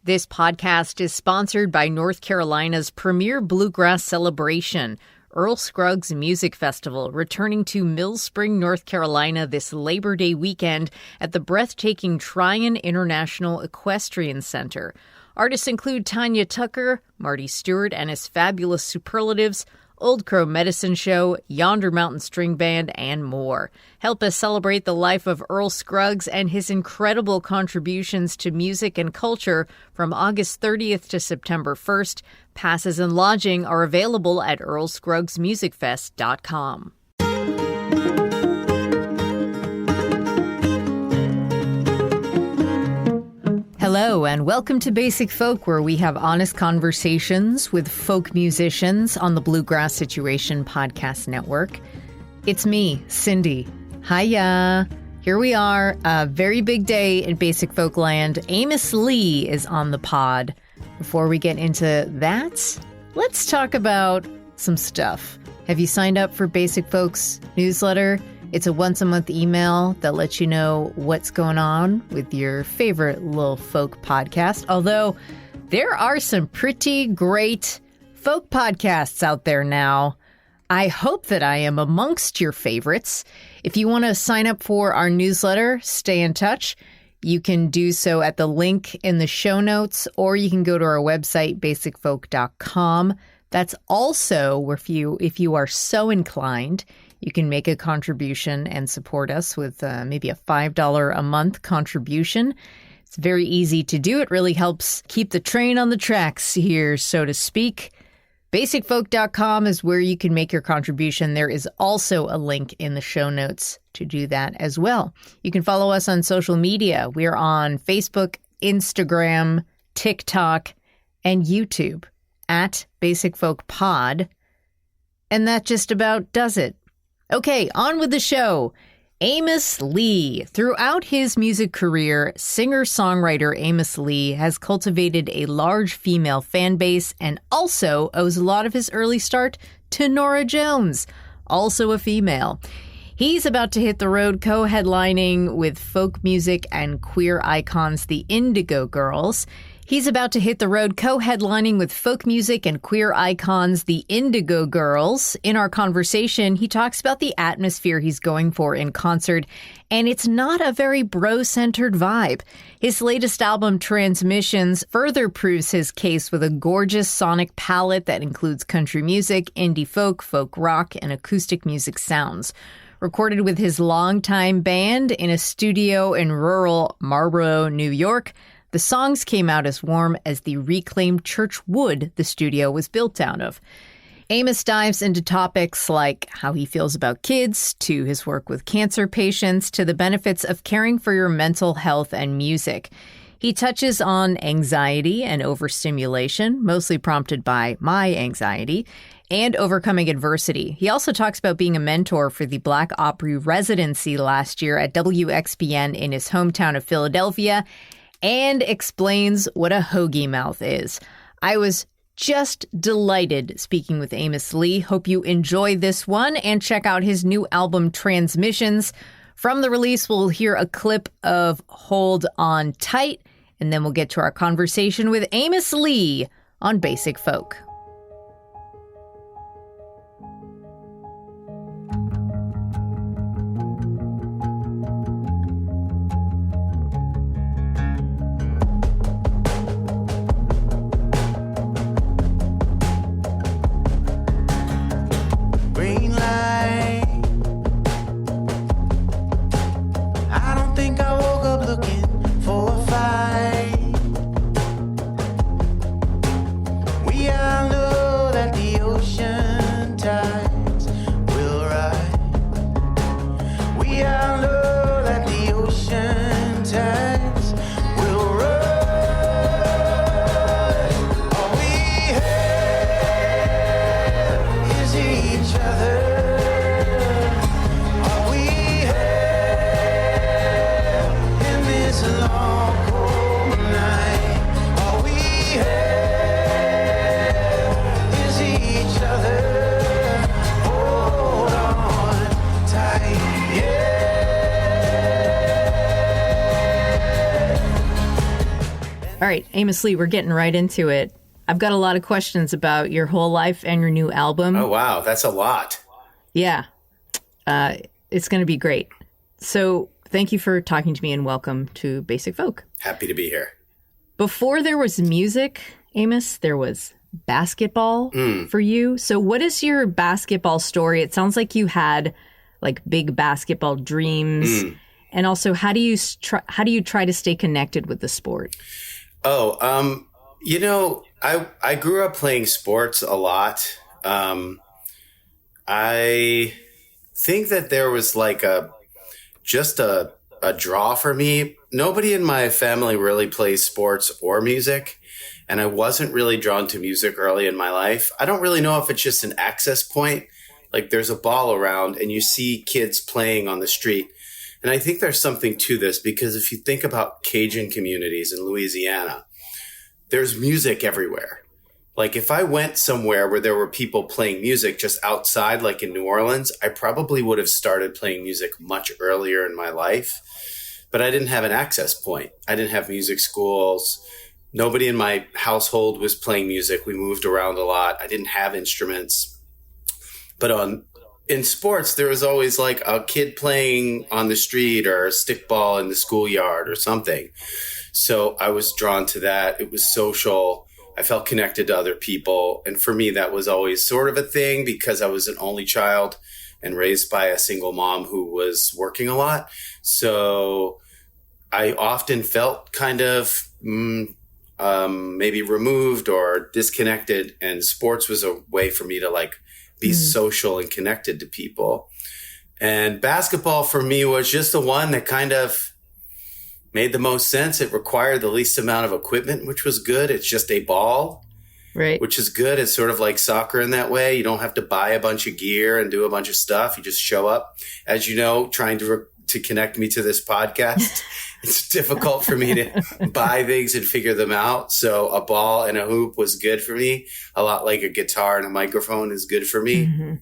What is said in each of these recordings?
This podcast is sponsored by North Carolina's premier bluegrass celebration, Earl Scruggs Music Festival, returning to Mill Spring, North Carolina this Labor Day weekend at the breathtaking Tryon International Equestrian Center. Artists include Tanya Tucker, Marty Stewart and his fabulous superlatives, Old Crow Medicine Show, Yonder Mountain String Band, and more. Help us celebrate the life of Earl Scruggs and his incredible contributions to music and culture from August 30th to September 1st. Passes and lodging are available at earlscruggsmusicfest.com. Hello, and welcome to Basic Folk, where we have honest conversations with folk musicians on the Bluegrass Situation Podcast Network. It's me, Cindy. Hiya. Here we are, a very big day in Basic Folk land. Amos Lee is on the pod. Before we get into that, let's talk about some stuff. Have you signed up for Basic Folk's newsletter? It's a once-a-month email that lets you know what's going on with your favorite little folk podcast. Although there are some pretty great folk podcasts out there now. I hope that I am amongst your favorites. If you want to sign up for our newsletter, stay in touch. You can do so at the link in the show notes, or you can go to our website, basicfolk.com. That's also where if you are so inclined, you can make a contribution and support us with maybe a $5 a month contribution. It's very easy to do. It really helps keep the train on the tracks here, so to speak. Basicfolk.com is where you can make your contribution. There is also a link in the show notes to do that as well. You can follow us on social media. We are on Facebook, Instagram, TikTok, and YouTube at Basic Folk Pod. And that just about does it. Okay, on with the show. Amos Lee. Throughout his music career, singer-songwriter Amos Lee has cultivated a large female fan base and also owes a lot of his early start to Norah Jones, also a female. He's about to hit the road co-headlining with folk music and queer icons, the Indigo Girls. He's about to hit the road co-headlining with folk music and queer icons, the Indigo Girls. In our conversation, he talks about the atmosphere he's going for in concert, and it's not a very bro-centered vibe. His latest album, Transmissions, further proves his case with a gorgeous sonic palette that includes country music, indie folk, folk rock, and acoustic music sounds. Recorded with his longtime band in a studio in rural Marlboro, New York, the songs came out as warm as the reclaimed church wood the studio was built out of. Amos dives into topics like how he feels about kids, to his work with cancer patients, to the benefits of caring for your mental health and music. He touches on anxiety and overstimulation, mostly prompted by my anxiety, and overcoming adversity. He also talks about being a mentor for the Black Opry residency last year at WXPN in his hometown of Philadelphia, and explains what a Hoagiemouth is. I was just delighted speaking with Amos Lee. Hope you enjoy this one and check out his new album, Transmissions. From the release, we'll hear a clip of Hold On Tight, and then we'll get to our conversation with Amos Lee on Basic Folk. We are right, Amos Lee, we're getting right into it. I've got a lot of questions about your whole life and your new album. Oh, wow. That's a lot. Yeah. It's going to be great. So thank you for talking to me and welcome to Basic Folk. Happy to be here. Before there was music, Amos, there was basketball for you. So what is your basketball story? It sounds like you had like big basketball dreams. And also, how do you try to stay connected with the sport? Oh, I grew up playing sports a lot. I think that there was like a draw for me. Nobody in my family really plays sports or music, and I wasn't really drawn to music early in my life. I don't really know if it's just an access point. Like there's a ball around and you see kids playing on the street. And I think there's something to this because if you think about Cajun communities in Louisiana, there's music everywhere. Like if I went somewhere where there were people playing music just outside, like in New Orleans, I probably would have started playing music much earlier in my life. But I didn't have an access point. I didn't have music schools. Nobody in my household was playing music. We moved around a lot. I didn't have instruments. But in sports, there was always like a kid playing on the street or a stickball in the schoolyard or something. So I was drawn to that. It was social. I felt connected to other people. And for me, that was always sort of a thing because I was an only child and raised by a single mom who was working a lot. So I often felt kind of maybe removed or disconnected. And sports was a way for me to like be social and connected to people. And basketball for me was just the one that kind of made the most sense. It required the least amount of equipment, which was good. It's just a ball, right? Which is good. It's sort of like soccer in that way. You don't have to buy a bunch of gear and do a bunch of stuff. You just show up. As you know, trying to connect me to this podcast, it's difficult for me to buy things and figure them out. So a ball and a hoop was good for me. A lot like a guitar and a microphone is good for me.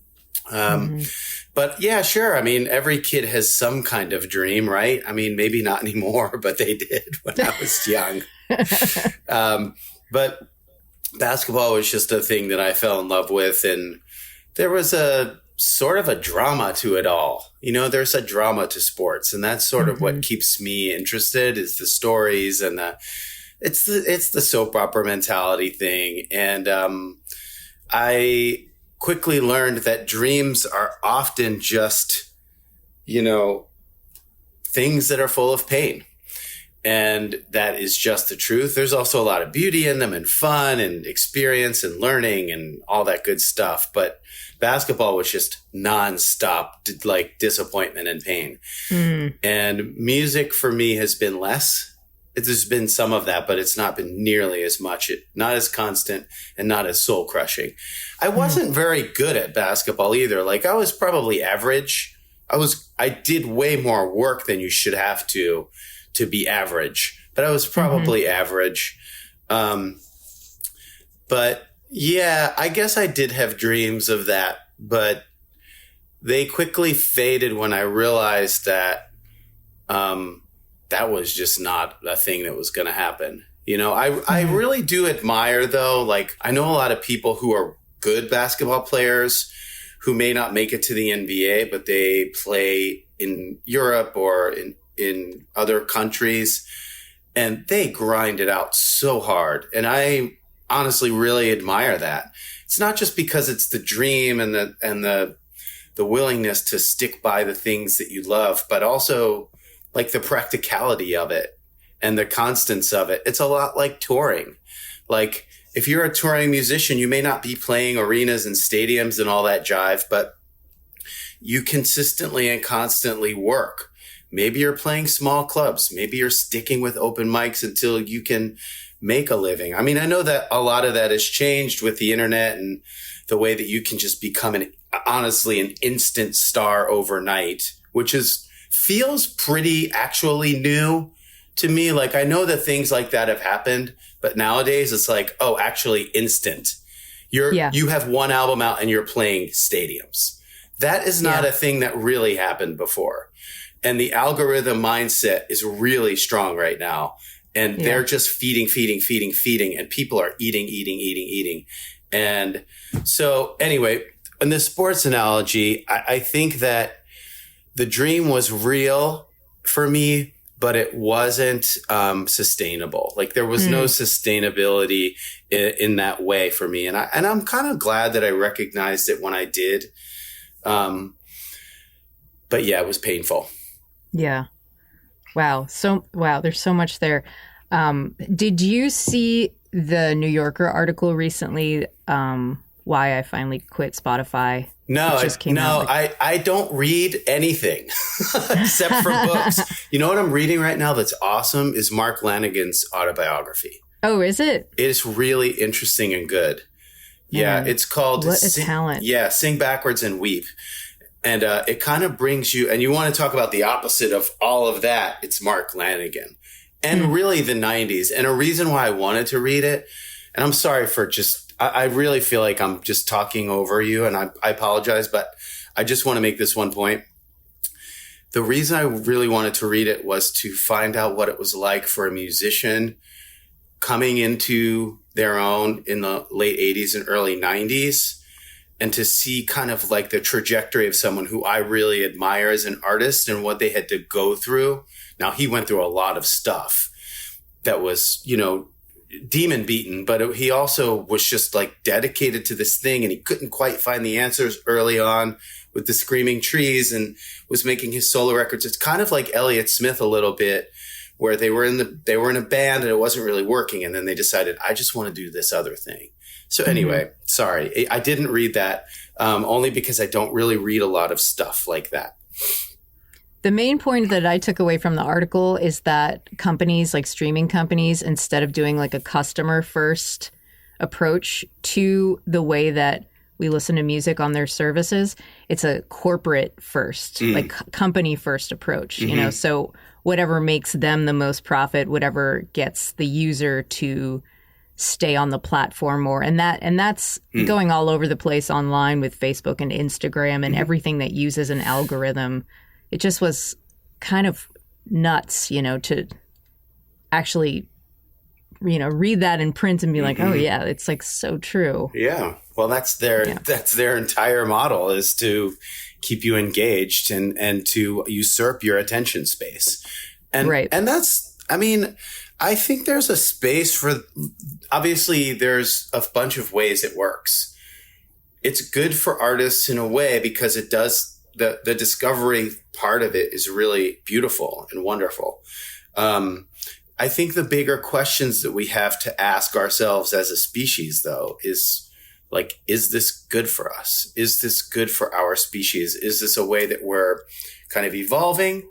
But yeah, sure. I mean, every kid has some kind of dream, right? I mean, maybe not anymore, but they did when I was young. But basketball was just a thing that I fell in love with. And there was a sort of a drama to it all. You know, there's a drama to sports. And that's sort of what keeps me interested is the stories and it's the soap opera mentality thing. And I quickly learned that dreams are often just, things that are full of pain. And that is just the truth. There's also a lot of beauty in them and fun and experience and learning and all that good stuff. But basketball was just nonstop, like disappointment and pain. And music for me has been less. There's been some of that, but it's not been nearly as much, not as constant and not as soul crushing. I wasn't very good at basketball either. Like I was probably average. I did way more work than you should have to be average, but I was probably average. But yeah, I guess I did have dreams of that, but they quickly faded when I realized that, that was just not a thing that was going to happen. I really do admire though. Like I know a lot of people who are good basketball players who may not make it to the NBA, but they play in Europe or in other countries and they grind it out so hard. And I honestly really admire that. It's not just because it's the dream and the willingness to stick by the things that you love, but also like the practicality of it and the constants of it. It's a lot like touring. Like if you're a touring musician, you may not be playing arenas and stadiums and all that jive, but you consistently and constantly work. Maybe you're playing small clubs. Maybe you're sticking with open mics until you can make a living. I mean, I know that a lot of that has changed with the internet and the way that you can just become honestly an instant star overnight, which feels pretty actually new to me. Like I know that things like that have happened, but nowadays it's like, oh, actually instant. You have one album out and you're playing stadiums. That is not a thing that really happened before. And the algorithm mindset is really strong right now. and they're just feeding, and people are eating. And so anyway, in the sports analogy, I think that the dream was real for me, but it wasn't sustainable. Like there was no sustainability in that way for me. And I'm kind of glad that I recognized it when I did. But yeah, it was painful. Yeah. Wow. There's so much there. Did you see the New Yorker article recently? Why I finally quit Spotify? No, I don't read anything except for books. You know what I'm reading right now that's awesome is Mark Lanigan's autobiography. Oh, is it? It's really interesting and good. Yeah, it's called What a Talent. Yeah, Sing Backwards and Weep. And it kind of brings you, and you want to talk about the opposite of all of that, it's Mark Lanigan. And really the 90s. And a reason why I wanted to read it, and I'm sorry for I really feel like I'm just talking over you, and I apologize, but I just want to make this one point. The reason I really wanted to read it was to find out what it was like for a musician coming into their own in the late 80s and early 90s, and to see kind of like the trajectory of someone who I really admire as an artist and what they had to go through. Now, he went through a lot of stuff that was, demon beaten, but he also was just like dedicated to this thing, and he couldn't quite find the answers early on with the Screaming Trees and was making his solo records. It's kind of like Elliott Smith a little bit, where they were in a band and it wasn't really working. And then they decided, I just want to do this other thing. So anyway, sorry, I didn't read that only because I don't really read a lot of stuff like that. The main point that I took away from the article is that companies like streaming companies, instead of doing like a customer first approach to the way that we listen to music on their services, it's a corporate first, like company first approach, so whatever makes them the most profit, whatever gets the user to stay on the platform more. And that's going all over the place online with Facebook and Instagram and everything that uses an algorithm. It just was kind of nuts, to actually, read that in print and be like, oh yeah, it's like so true. Yeah. Well, that's their entire model, is to keep you engaged and to usurp your attention space. And and that's, I think there's a space for, obviously there's a bunch of ways it works. It's good for artists in a way because it does, the discovery part of it is really beautiful and wonderful. I think the bigger questions that we have to ask ourselves as a species, though, is like, is this good for us? Is this good for our species? Is this a way that we're kind of evolving?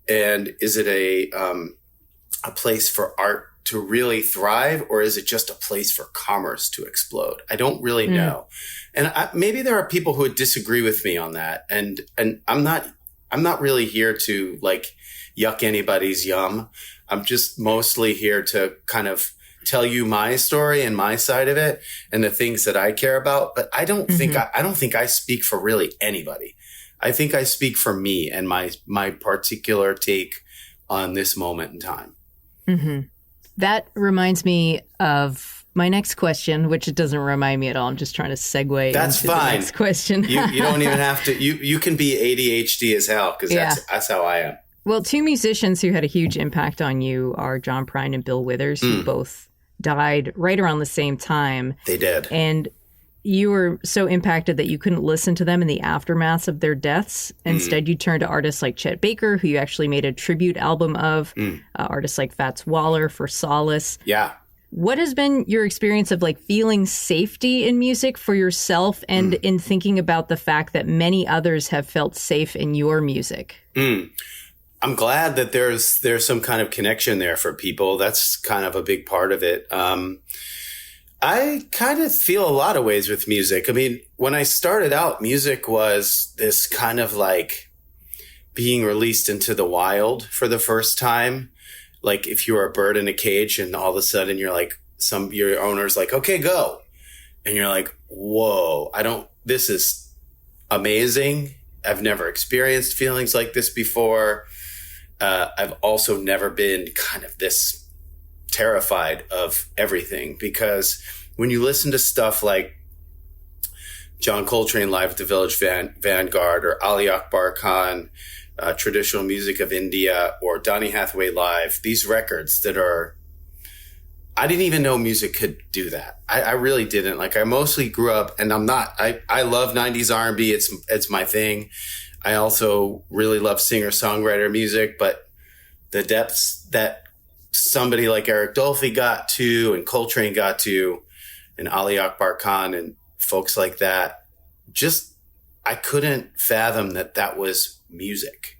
And is it a place for art to really thrive, or is it just a place for commerce to explode? I don't really know. And maybe there are people who would disagree with me on that. And I'm not really here to like yuck anybody's yum. I'm just mostly here to kind of tell you my story and my side of it and the things that I care about. But I don't think I speak for really anybody. I think I speak for me and my particular take on this moment in time. That reminds me of my next question, which it doesn't remind me at all. I'm just trying to segue That's into fine. the next question. You don't even have to. You can be ADHD as hell, because that's how I am. Well, two musicians who had a huge impact on you are John Prine and Bill Withers, who both died right around the same time. They did. And you were so impacted that you couldn't listen to them in the aftermaths of their deaths. Instead, you turned to artists like Chet Baker, who you actually made a tribute album of, artists like Fats Waller for solace. Yeah. What has been your experience of like feeling safety in music for yourself and in thinking about the fact that many others have felt safe in your music? I'm glad that there's some kind of connection there for people. That's kind of a big part of it. I kind of feel a lot of ways with music. I mean, when I started out, music was this kind of like being released into the wild for the first time. Like if you were a bird in a cage and all of a sudden you're like, your owner's like, okay, go. And you're like, whoa, this is amazing. I've never experienced feelings like this before. I've also never been kind of this terrified of everything, because when you listen to stuff like John Coltrane live at the Village Vanguard, or Ali Akbar Khan, traditional music of India, or Donny Hathaway live, these records that are, I didn't even know music could do that. I really didn't. Like, I mostly grew up, and I love 90s R&B. It's my thing. I also really love singer-songwriter music, but the depths that somebody like Eric Dolphy got to, and Coltrane got to, and Ali Akbar Khan and folks like that, just, I couldn't fathom that was music.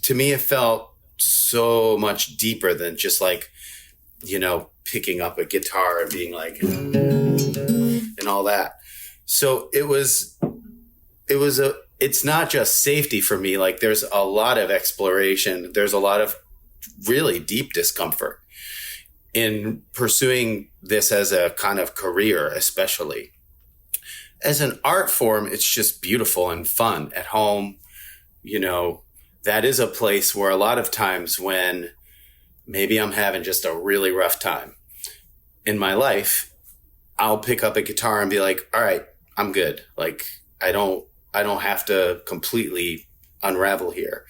To me, it felt so much deeper than just like, picking up a guitar and being like, and all that. So it's not just safety for me. Like, there's a lot of exploration. There's a lot of really deep discomfort in pursuing this as a kind of career, especially. As an art form, it's just beautiful and fun at home. That is a place where a lot of times when maybe I'm having just a really rough time in my life, I'll pick up a guitar and be like, all right, I'm good. Like, I don't have to completely unravel here.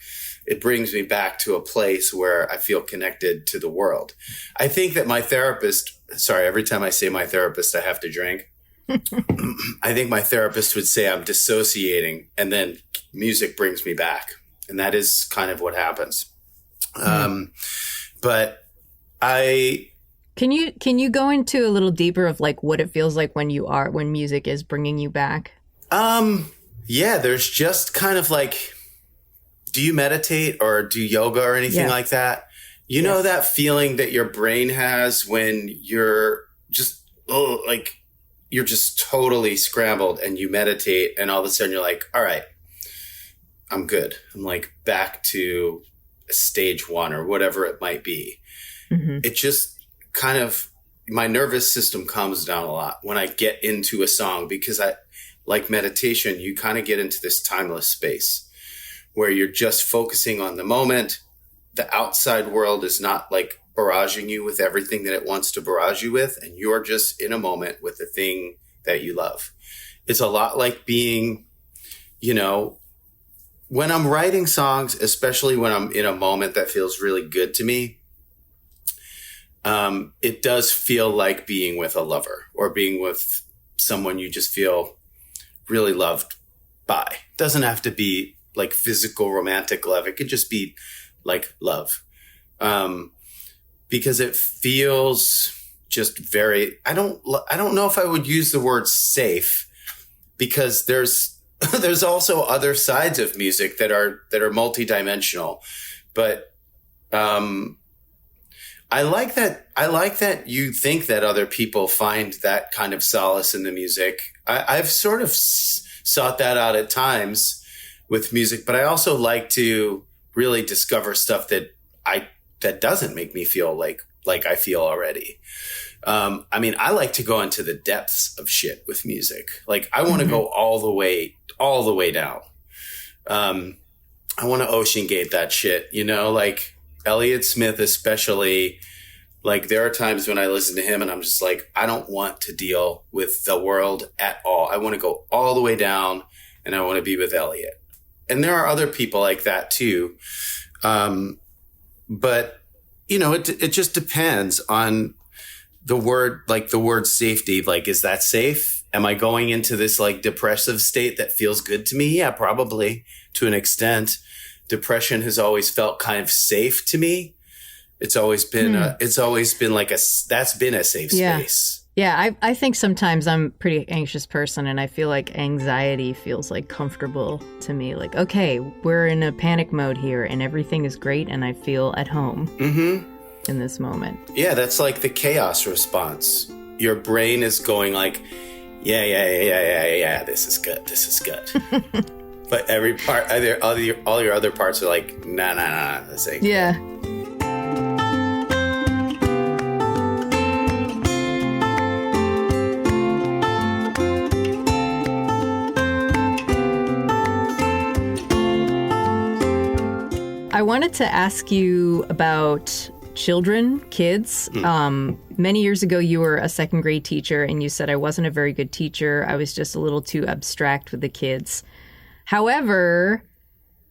It brings me back to a place where I feel connected to the world. I think that my therapist, every time I say my therapist, I have to drink. I think my therapist would say I'm dissociating, and then music brings me back. And that is kind of what happens. But Can you go into a little deeper of like what it feels like when music is bringing you back? Yeah, there's just kind of like, do you meditate or do yoga or anything like that? You know that feeling that your brain has when you're just, you're just totally scrambled, and you meditate, and all of a sudden you're like, all right, I'm good. I'm like back to stage one or whatever it might be. Mm-hmm. It just kind of, my nervous system calms down a lot when I get into a song, because like meditation, you kind of get into this timeless space where you're just focusing on the moment. The outside world is not like barraging you with everything that it wants to barrage you with, and you're just in a moment with the thing that you love. It's a lot like being, when I'm writing songs, especially when I'm in a moment that feels really good to me, it does feel like being with a lover or being with someone you just feel really loved by. It doesn't have to be like physical romantic love. It could just be like love. Because it feels just very, I don't know if I would use the word safe, because there's also other sides of music that are multidimensional. But I like that you think that other people find that kind of solace in the music. I've sort of sought that out at times with music, but I also like to really discover stuff that doesn't make me feel like I feel already. I like to go into the depths of shit with music. Like, I want to go all the way down. I want to ocean gate that shit, like Elliott Smith, especially. Like, there are times when I listen to him and I'm just like, I don't want to deal with the world at all. I want to go all the way down, and I want to be with Elliott. And there are other people like that too. But it just depends on the word safety. Like, is that safe? Am I going into this like depressive state that feels good to me? Yeah, probably, to an extent. Depression has always felt kind of safe to me. It's always been like that's been a safe space. Yeah, I think sometimes I'm a pretty anxious person, and I feel like anxiety feels like comfortable to me. Like, okay, we're in a panic mode here and everything is great and I feel at home in this moment. Yeah, that's like the chaos response. Your brain is going like, yeah, this is good. But every part, all your other parts are like, nah, this ain't good. Yeah. I wanted to ask you about children, kids. Many years ago, you were a second grade teacher, and you said I wasn't a very good teacher. I was just a little too abstract with the kids. However,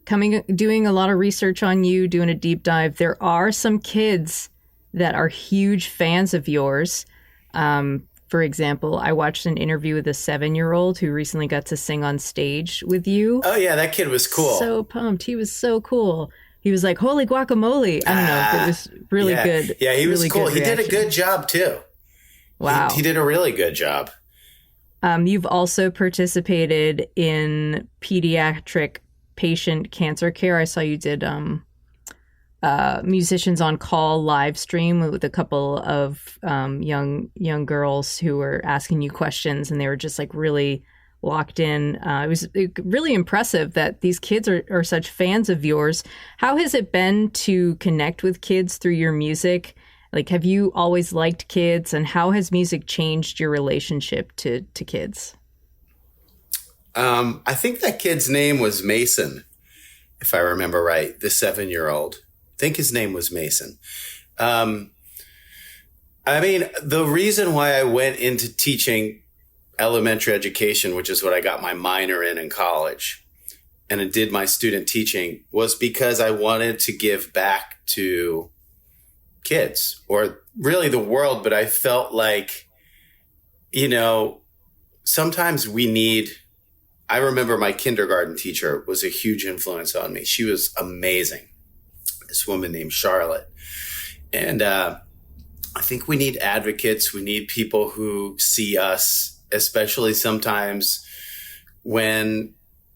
doing a lot of research on you, doing a deep dive, there are some kids that are huge fans of yours. For example, I watched an interview with a 7-year-old who recently got to sing on stage with you. Oh, yeah, that kid was cool. So pumped. He was so cool. He was like, holy guacamole. I don't know. It was really good. Yeah, he was really cool. He did a good job, too. Wow. He did a really good job. You've also participated in pediatric patient cancer care. I saw you did Musicians on Call live stream with a couple of young girls who were asking you questions, and they were just like really locked in. It was really impressive that these kids are such fans of yours. How has it been to connect with kids through your music? Like, have you always liked kids, and how has music changed your relationship to kids? I think that kid's name was Mason, if I remember right, the 7-year-old. I think his name was Mason. I mean, the reason why I went into teaching elementary education, which is what I got my minor in college, and I did my student teaching, was because I wanted to give back to kids, or really the world. But I felt like, sometimes we need... I remember my kindergarten teacher was a huge influence on me. She was amazing. This woman named Charlotte. And I think we need advocates. We need people who see us, especially sometimes when,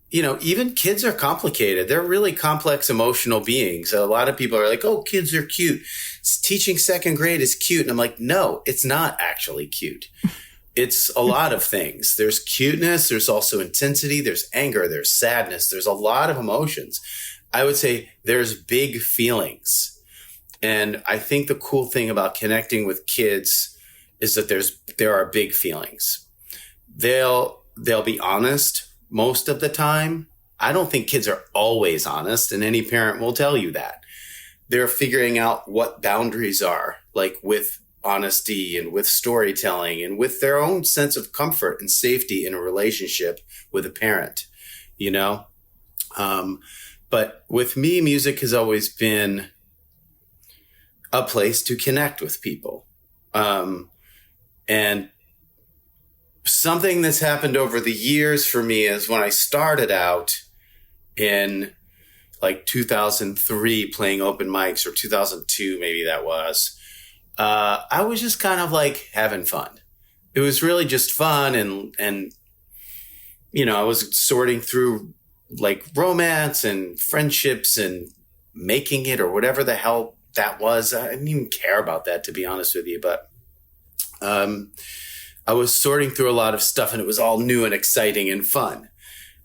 even kids are complicated. They're really complex emotional beings. A lot of people are like, oh, kids are cute. Teaching second grade is cute. And I'm like, no, it's not actually cute. It's a lot of things. There's cuteness. There's also intensity. There's anger. There's sadness. There's a lot of emotions. I would say there's big feelings. And I think the cool thing about connecting with kids is that there are big feelings. They'll be honest most of the time. I don't think kids are always honest, and any parent will tell you that. They're figuring out what boundaries are, like with honesty and with storytelling and with their own sense of comfort and safety in a relationship with a parent, But with me, music has always been a place to connect with people. And something that's happened over the years for me is when I started out in like 2003 playing open mics, or 2002, maybe that was, I was just kind of like having fun. It was really just fun. And I was sorting through like romance and friendships and making it, or whatever the hell that was. I didn't even care about that, to be honest with you. But I was sorting through a lot of stuff, and it was all new and exciting and fun.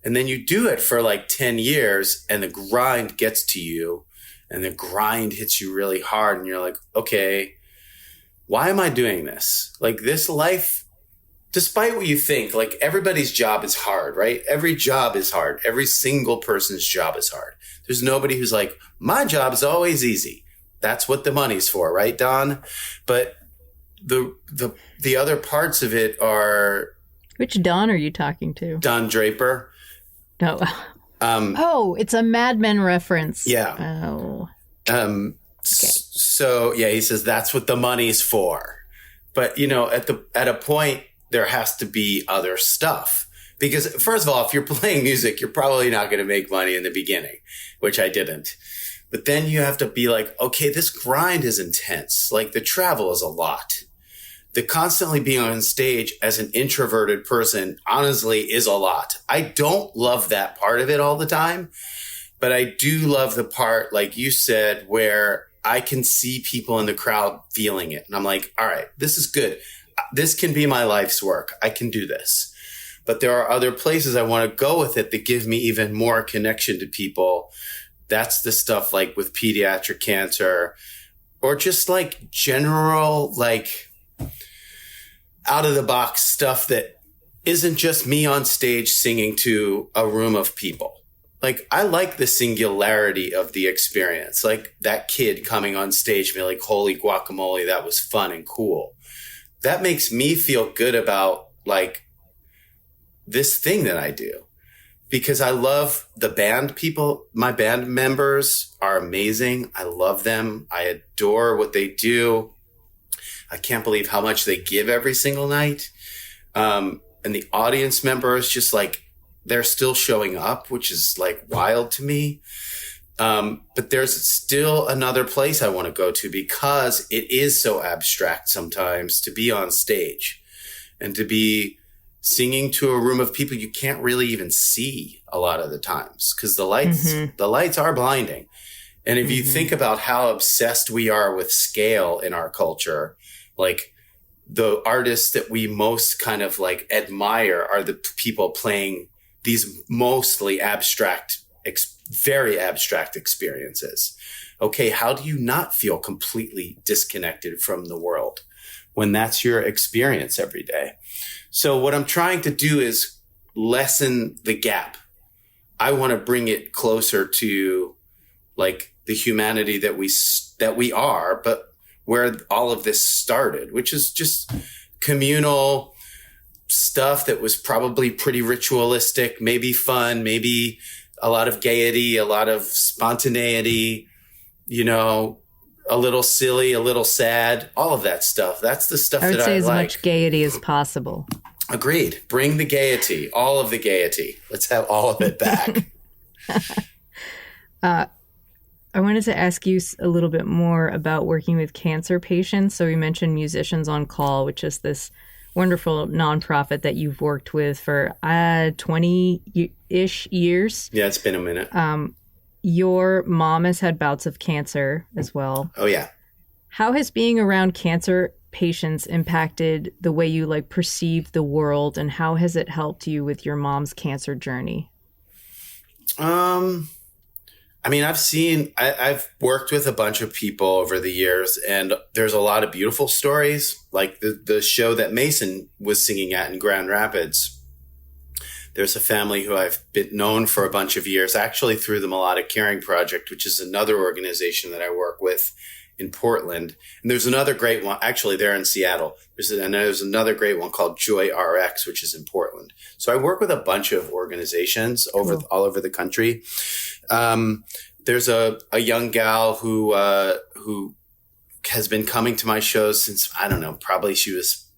And then you do it for like 10 years and the grind gets to you, and the grind hits you really hard. And you're like, okay, why am I doing this? Like, this life, despite what you think, like, everybody's job is hard, right? Every job is hard. Every single person's job is hard. There's nobody who's like, my job is always easy. That's what the money's for, right, Don? But the other parts of it are... Which Don are you talking to? Don Draper. No. It's a Mad Men reference. Yeah. Oh. Okay. So, yeah, he says that's what the money's for. But, at a point, there has to be other stuff. Because, first of all, if you're playing music, you're probably not going to make money in the beginning, which I didn't. But then you have to be like, okay, this grind is intense. Like, the travel is a lot. The constantly being on stage as an introverted person, honestly, is a lot. I don't love that part of it all the time. But I do love the part, like you said, where I can see people in the crowd feeling it. And I'm like, all right, this is good. This can be my life's work. I can do this. But there are other places I want to go with it that give me even more connection to people. That's the stuff like with pediatric cancer, or just like general, like out of the box stuff that isn't just me on stage singing to a room of people. like, I like the singularity of the experience. Like that kid coming on stage and be like, holy guacamole, that was fun and cool. That makes me feel good about like this thing that I do, because I love the band people. My band members are amazing. I love them. I adore what they do. I can't believe how much they give every single night. And the audience members, just like, they're still showing up, which is like wild to me. But there's still another place I want to go to, because it is so abstract sometimes to be on stage and to be singing to a room of people you can't really even see a lot of the times, because the lights are blinding. And if you think about how obsessed we are with scale in our culture, like the artists that we most kind of like admire are the people playing these mostly abstract, very abstract experiences. Okay, how do you not feel completely disconnected from the world when that's your experience every day? So what I'm trying to do is lessen the gap. I want to bring it closer to like the humanity that we are, but where all of this started, which is just communal stuff that was probably pretty ritualistic, maybe fun, maybe a lot of gaiety, a lot of spontaneity, you know, a little silly, a little sad, all of that stuff. That's the stuff that I like. I would say as much gaiety as possible. Agreed. Bring the gaiety, all of the gaiety. Let's have all of it back. I wanted to ask you a little bit more about working with cancer patients. So we mentioned Musicians on Call, which is this wonderful nonprofit that you've worked with for 20-ish years. Yeah, it's been a minute. Your mom has had bouts of cancer as well. Oh, yeah. How has being around cancer patients impacted the way you like perceive the world, and how has it helped you with your mom's cancer journey? I mean, I've worked with a bunch of people over the years, and there's a lot of beautiful stories, like the show that Mason was singing at in Grand Rapids. There's a family who I've been known for a bunch of years, actually through the Melodic Caring Project, which is another organization that I work with in Portland. And there's another great one, actually they're in Seattle. There's another great one called Joy RX, which is in Portland. So I work with a bunch of organizations all over the country. There's a young gal who has been coming to my shows since, I don't know, probably she was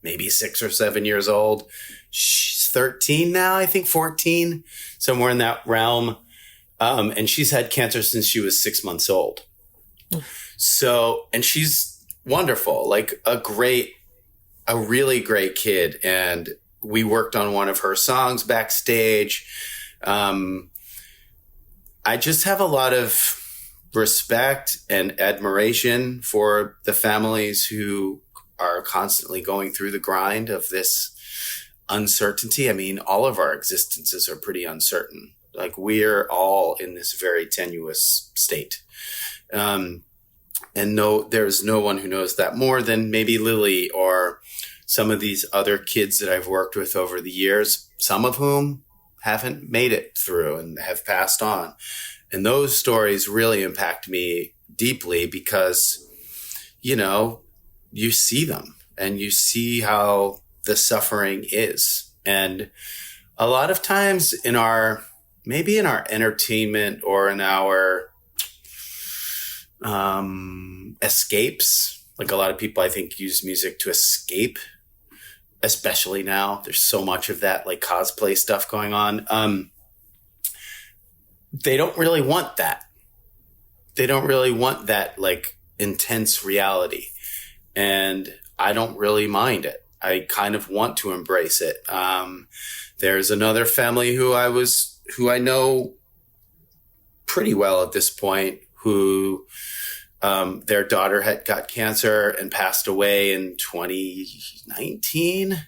maybe 6 or 7 years old. She's 13 now, I think 14, somewhere in that realm. And she's had cancer since she was 6 months old. So, and she's wonderful, like a really great kid. And we worked on one of her songs backstage. I just have a lot of respect and admiration for the families who are constantly going through the grind of this uncertainty. I mean, all of our existences are pretty uncertain. Like, we're all in this very tenuous state. And there's no one who knows that more than maybe Lily or some of these other kids that I've worked with over the years, some of whom haven't made it through and have passed on. And those stories really impact me deeply because, you know, you see them and you see how the suffering is. And a lot of times maybe in our entertainment or in our escapes, like a lot of people I think use music to escape, especially now. There's so much of that like cosplay stuff going on. They don't really want that. They don't really want that like intense reality. And I don't really mind it. I kind of want to embrace it. There's another family who I know pretty well at this point, who their daughter had got cancer and passed away in 2019.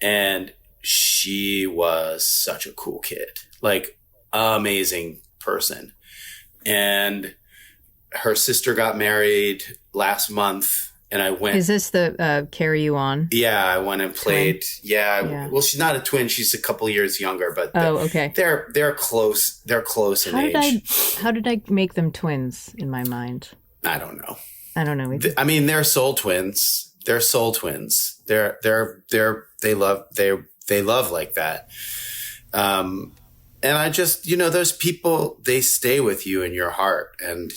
And she was such a cool kid, like amazing person. And her sister got married last month, And I went. Is this the Carry You On? Yeah, I went and played. Twin? Yeah. Well, she's not a twin. She's a couple years younger, but okay. They're close. They're close in age. How did I make them twins in my mind? I don't know. I don't know either. I mean, they're soul twins. They're soul twins. They love like that. And I just, those people, they stay with you in your heart. And,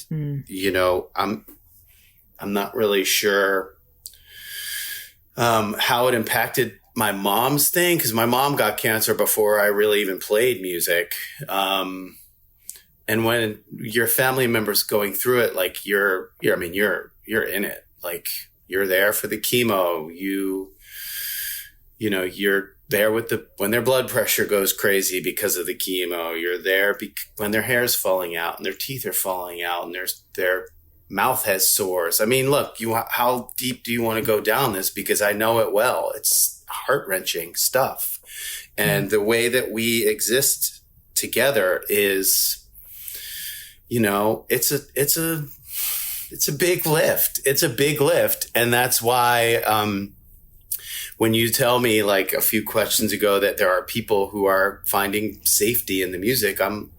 I'm not really sure how it impacted my mom's thing, because my mom got cancer before I really even played music. And when your family member's going through it, like you're in it. Like you're there for the chemo. You're there when their blood pressure goes crazy because of the chemo. You're there when their hair's falling out and their teeth are falling out and their mouth has sores. I mean, look, how deep do you want to go down this? Because I know it well. It's heart-wrenching stuff. And the way that we exist together is, it's a big lift. It's a big lift. And that's why, when you tell me like a few questions ago that there are people who are finding safety in the music, I'm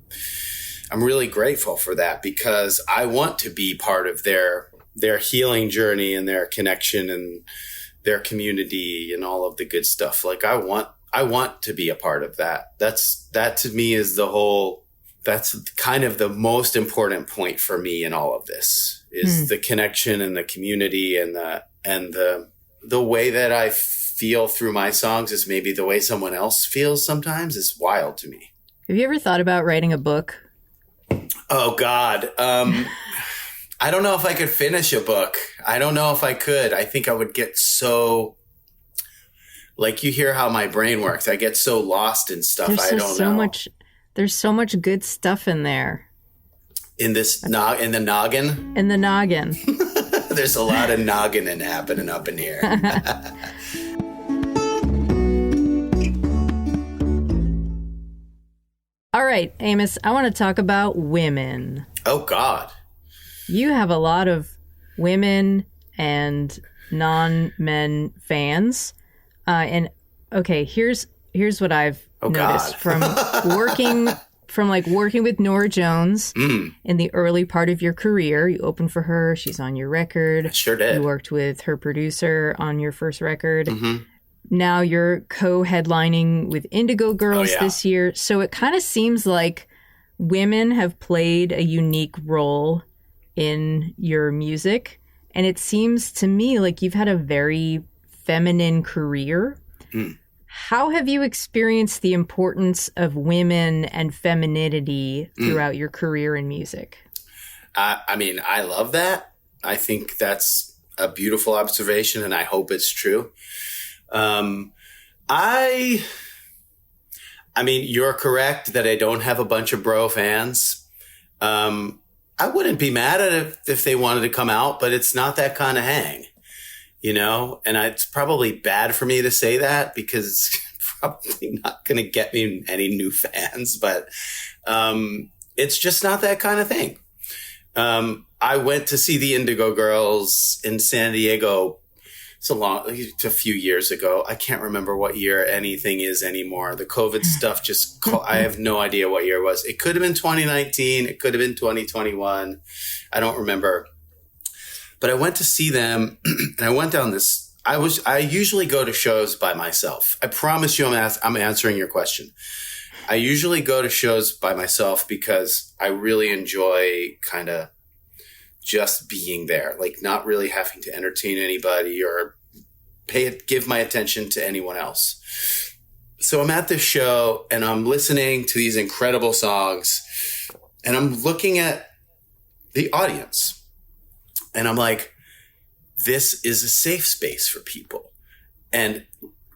really grateful for that, because I want to be part of their healing journey and their connection and their community and all of the good stuff. Like I want to be a part of that. That to me is that's kind of the most important point for me in all of this is the connection and the community and the way that I feel through my songs is maybe the way someone else feels sometimes is wild to me. Have you ever thought about writing a book? Oh, God. I don't know if I could finish a book. I don't know if I could. I think I would get so, like, you hear how my brain works. I get so lost in stuff. There's so much good stuff in there. In the noggin? In the noggin. There's a lot of noggining happening up in here. All right, Amos, I want to talk about women. Oh, God. You have a lot of women and non-men fans. And okay, here's what I've noticed from working with Norah Jones in the early part of your career. You opened for her. She's on your record. I sure did. You worked with her producer on your first record. Mm-hmm. Now you're co-headlining with Indigo Girls this year. So it kind of seems like women have played a unique role in your music. And it seems to me like you've had a very feminine career. How have you experienced the importance of women and femininity throughout your career in music? I mean, I love that. I think that's a beautiful observation, and I hope it's true. I mean, you're correct that I don't have a bunch of bro fans. I wouldn't be mad at it if they wanted to come out, but it's not that kind of hang, and it's probably bad for me to say that because it's probably not going to get me any new fans, but, it's just not that kind of thing. I went to see the Indigo Girls in San Diego. It's a few years ago. I can't remember what year anything is anymore. The COVID stuff I have no idea what year it was. It could have been 2019. It could have been 2021. I don't remember. But I went to see them and I went down this. I usually go to shows by myself. I promise you I'm answering your question. I usually go to shows by myself because I really enjoy kind of just being there, like not really having to entertain anybody or give my attention to anyone else. So I'm at this show and I'm listening to these incredible songs and I'm looking at the audience and I'm like, this is a safe space for people. And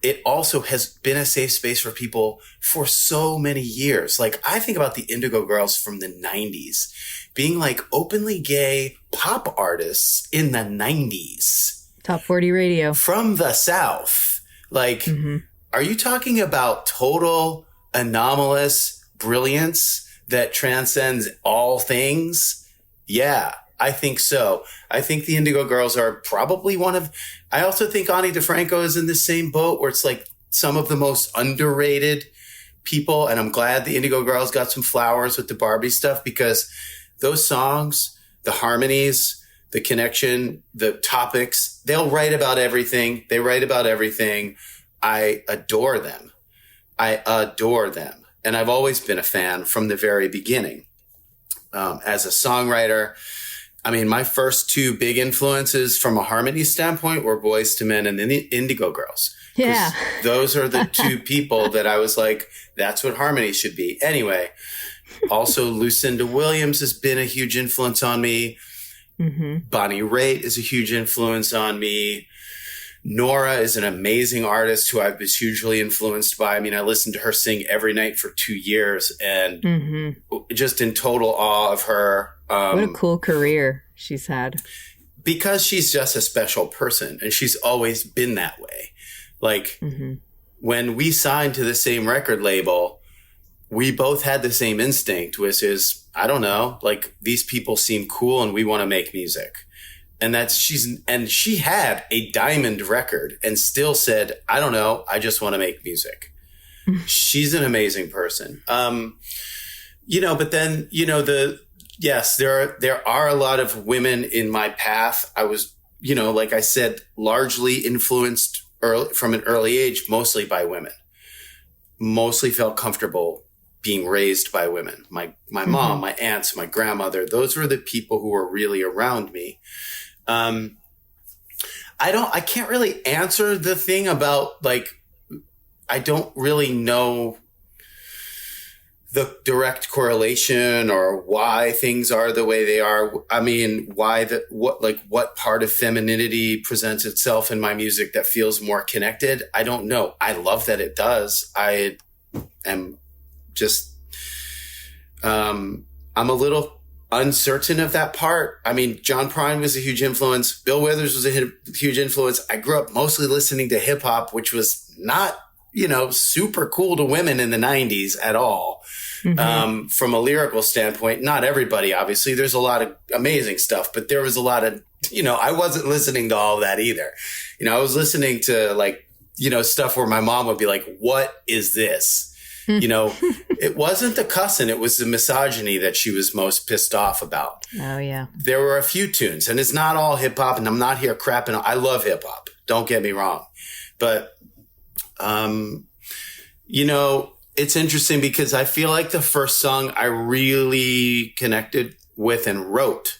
it also has been a safe space for people for so many years. Like I think about the Indigo Girls from the 90s being like openly gay pop artists in the 90s. Top 40 radio. From the South. Like, Are you talking about total anomalous brilliance that transcends all things? Yeah. I think so. I think the Indigo Girls are probably I also think Ani DeFranco is in the same boat where it's like some of the most underrated people. And I'm glad the Indigo Girls got some flowers with the Barbie stuff, because those songs, the harmonies, the connection, the topics, they'll write about everything. They write about everything. I adore them. And I've always been a fan from the very beginning. As a songwriter, I mean, my first two big influences from a harmony standpoint were Boyz II Men and the Indigo Girls. Yeah. Those are the two people that I was like, that's what harmony should be. Anyway, also Lucinda Williams has been a huge influence on me. Mm-hmm. Bonnie Raitt is a huge influence on me. Norah is an amazing artist who I was hugely influenced by. I mean, I listened to her sing every night for 2 years and just in total awe of her. What a cool career she's had. Because she's just a special person, and she's always been that way. Like, when we signed to the same record label, we both had the same instinct, which is, I don't know, like, these people seem cool and we want to make music. And she had a diamond record and still said, I don't know, I just want to make music. She's an amazing person. But then, yes, there are a lot of women in my path. I was, like I said, largely influenced from an early age, mostly by women. Mostly felt comfortable being raised by women. My mom, my aunts, my grandmother, those were the people who were really around me. I can't really answer the thing about, like, I don't really know the direct correlation or why things are the way they are. I mean, what part of femininity presents itself in my music that feels more connected? I don't know. I love that it does. I am just, I'm a little uncertain of that part. I mean, John Prine was a huge influence. Bill Withers was a huge influence. I grew up mostly listening to hip hop, which was not, super cool to women in the 90s at all. From a lyrical standpoint, not everybody, obviously. There's a lot of amazing stuff, but there was a lot of, I wasn't listening to all of that either. I was listening to, like, stuff where my mom would be like, what is this? It wasn't the cussing, it was the misogyny that she was most pissed off about. Oh, yeah. There were a few tunes, and it's not all hip hop, and I'm not here crapping. I love hip hop. Don't get me wrong. But, it's interesting because I feel like the first song I really connected with and wrote,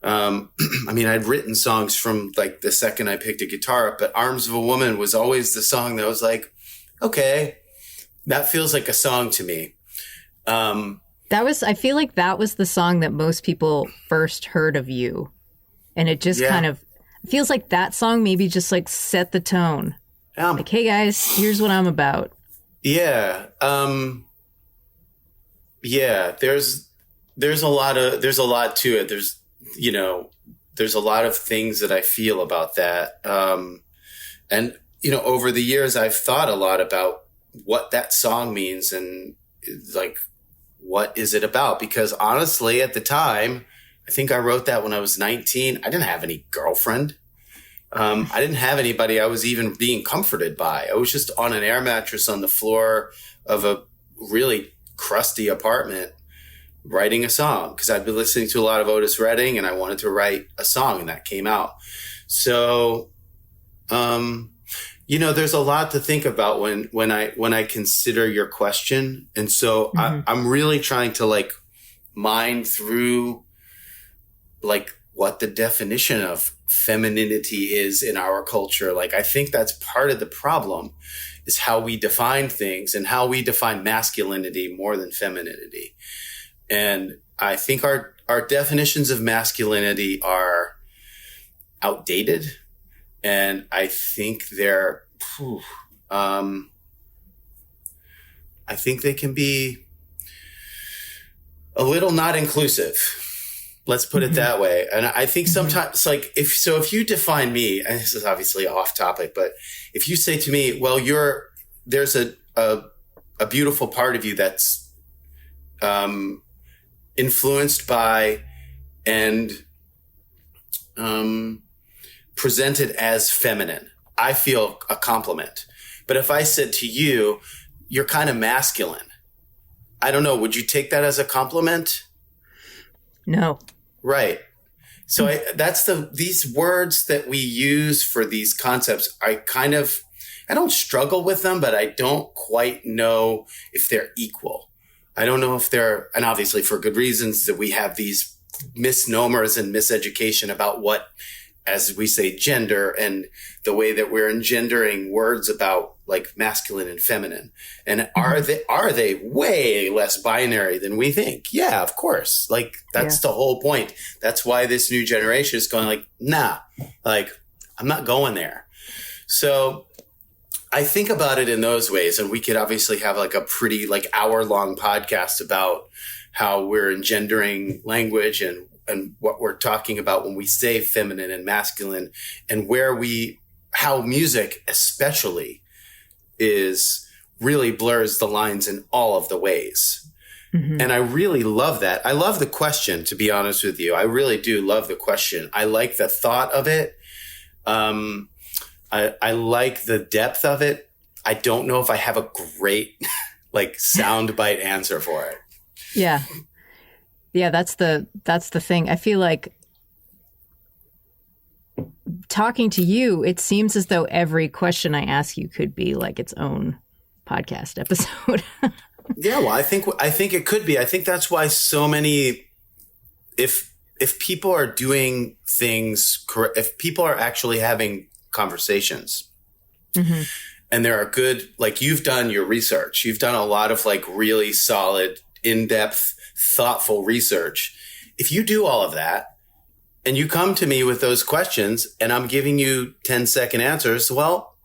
I'd written songs from, like, the second I picked a guitar up, but Arms of a Woman was always the song that was like, okay, that feels like a song to me. I feel like that was the song that most people first heard of you. And it just kind of feels like that song maybe just, like, set the tone. Like, hey guys, here's what I'm about. Yeah. There's a lot to it. There's a lot of things that I feel about that. And over the years, I've thought a lot about what that song means and, like, what is it about? Because honestly, at the time, I think I wrote that when I was 19. I didn't have any girlfriend. I didn't have anybody I was even being comforted by. I was just on an air mattress on the floor of a really crusty apartment writing a song because I'd been listening to a lot of Otis Redding and I wanted to write a song, and that came out. So, there's a lot to think about when I consider your question. And so I'm really trying to, like, mine through, like, what the definition of femininity is in our culture. Like, I think that's part of the problem, is how we define things and how we define masculinity more than femininity. And I think our definitions of masculinity are outdated. And I think they're, I think they can be a little not inclusive. Let's put it that way. And I think sometimes, like, if you define me, and this is obviously off topic, but if you say to me, well, there's a beautiful part of you that's influenced by and presented as feminine, I feel a compliment. But if I said to you, you're kind of masculine, I don't know, would you take that as a compliment? No. Right. So these words that we use for these concepts, I don't struggle with them, but I don't quite know if they're equal. I don't know if they're, and obviously for good reasons, that we have these misnomers and miseducation about what, as we say, gender, and the way that we're engendering words about like masculine and feminine. And are they way less binary than we think? Yeah, of course. Like that's the whole point. That's why this new generation is going like, nah, like I'm not going there. So I think about it in those ways, and we could obviously have like a pretty like hour-long podcast about how we're engendering language and what we're talking about when we say feminine and masculine, and how music especially is really blurs the lines in all of the ways. Mm-hmm. And I really love that. I love the question, to be honest with you. I really do love the question. I like the thought of it. I like the depth of it. I don't know if I have a great like soundbite answer for it. Yeah. Yeah, that's the thing. I feel like talking to you, it seems as though every question I ask you could be like its own podcast episode. Yeah, well, I think it could be. I think that's why so many, if people are doing things correct, if people are actually having conversations, mm-hmm. and there are good, like you've done your research, you've done a lot of like really solid, in-depth, thoughtful research. If you do all of that and you come to me with those questions and I'm giving you 10-second answers, well,